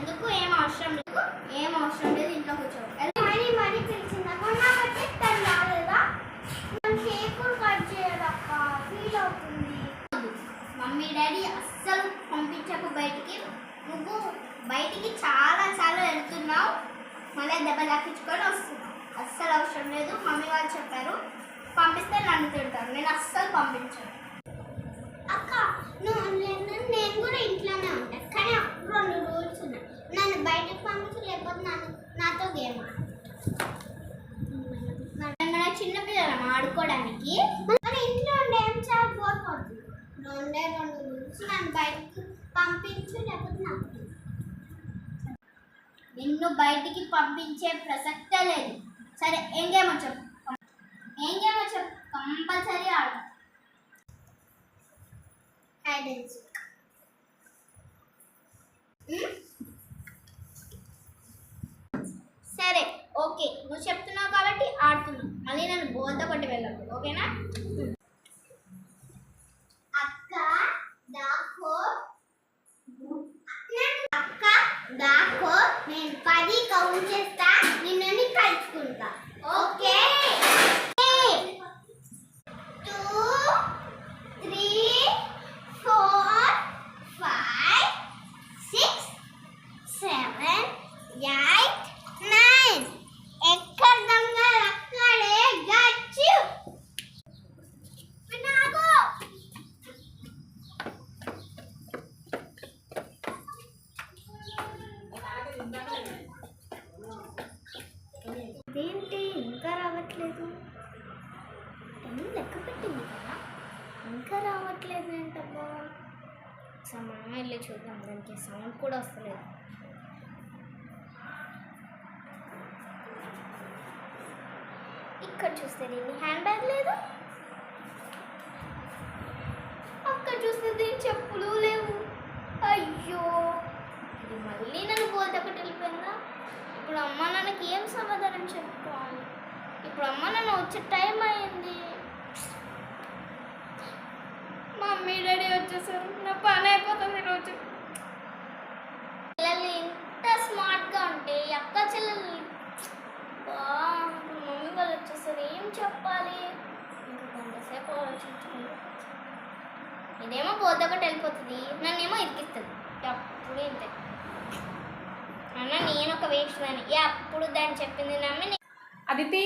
ఎందుకు ఏం అవసరం లేదు ఇంట్లో కూర్చో. మరి పిలిచిందా రాలేదా? కేకులు కట్ చేయడక్క ఫీల్ అవుతుంది. మమ్మీ డాడీ అస్సలు పంపించకు బయటికి. నువ్వు బయటికి చాలా వెళ్తున్నావు, మళ్ళీ దెబ్బ తాకించుకొని వస్తున్నావు. అస్సలు అవసరం లేదు. మమ్మీ వాళ్ళు చెప్పారు పంపిస్తే నన్ను తింటారు. నేను అస్సలు పంపించాను. అక్క నేను కూడా ఇంట్లోనే ఉంటాను, కానీ అప్పుడు 2 రూల్స్ ఉన్నాయి. నన్ను బయటకు పంపించు, లేకపోతే నాతో గేమ్ చిన్నపిల్లలు ఆడుకోవడానికి. మన ఇంట్లో ఉండే ఏం చాలా బోర్ పడుతుంది. 2 రూల్స్. నన్ను బయటకు పంపించు, లేకపోతే నాకు. నిన్ను బయటికి పంపించే ప్రసక్తే లేదు. సరే ఏం గేమ్ చెప్పు. కంపల్సరీ ఆడు. Hide and seek. సరే ఓకే, నువ్వు చెప్తున్నావు కాబట్టి ఆడుతున్నావు. మళ్ళీ నన్ను బోల్తో కొట్టి వెళ్ళకు, ఓకేనా? అక్క దాకో నేను 10 కౌంట్ చేస్తా, నిన్ను కలుసుకుంటా. ఓకే? 2 3 4 5 6 7 8 9. ఎక్కడ దొంగ అక్కడే గచ్చు. వినాగో ఇదేంటి ఇంకా రావట్లేదు? లెక్క పెట్టింది కదా, ఇంకా రావట్లేదు ఏంటబ్బా? ఒకసారి మనం వెళ్ళి చూద్దాం. దానికి సౌండ్ కూడా వస్తలేదు. ఇక్కడ చూస్తే దీన్ని హ్యాండ్ బ్యాగ్ లేదు, అక్కడ చూస్తే దీని చెప్పులు లేవు. అయ్యో, ఇది మళ్ళీ నన్ను బోల్తొక్కటి వెళ్ళిపోయిందా? ఇప్పుడు అమ్మ నాన్నకి ఏం సమాధానం చెప్పుకోవాలి? ఇప్పుడు అమ్మ నాన్న వచ్చే టైం అయింది. మమ్మీ డాడీ వచ్చేసారు, నా పని అయిపోతుంది ఈరోజు. పిల్లలు ఇంత స్మార్ట్గా ఉంటే అక్క చెల్లెలు మమ్మీ వాళ్ళు వచ్చేసారు, ఏం చెప్పాలి? ఇంకా 2 సేపు ఆలోచించుకుంటూ ఇదేమో బోల్తొక్కటి వెళ్ళిపోతుంది, నన్నేమో ఇరికిస్తుంది. ఎప్పుడు ఇంతే. అన్న నేను ఒక వేస్ట్ దాన్ని ఎప్పుడు దాన్ని చెప్పింది నమ్మి. అదితి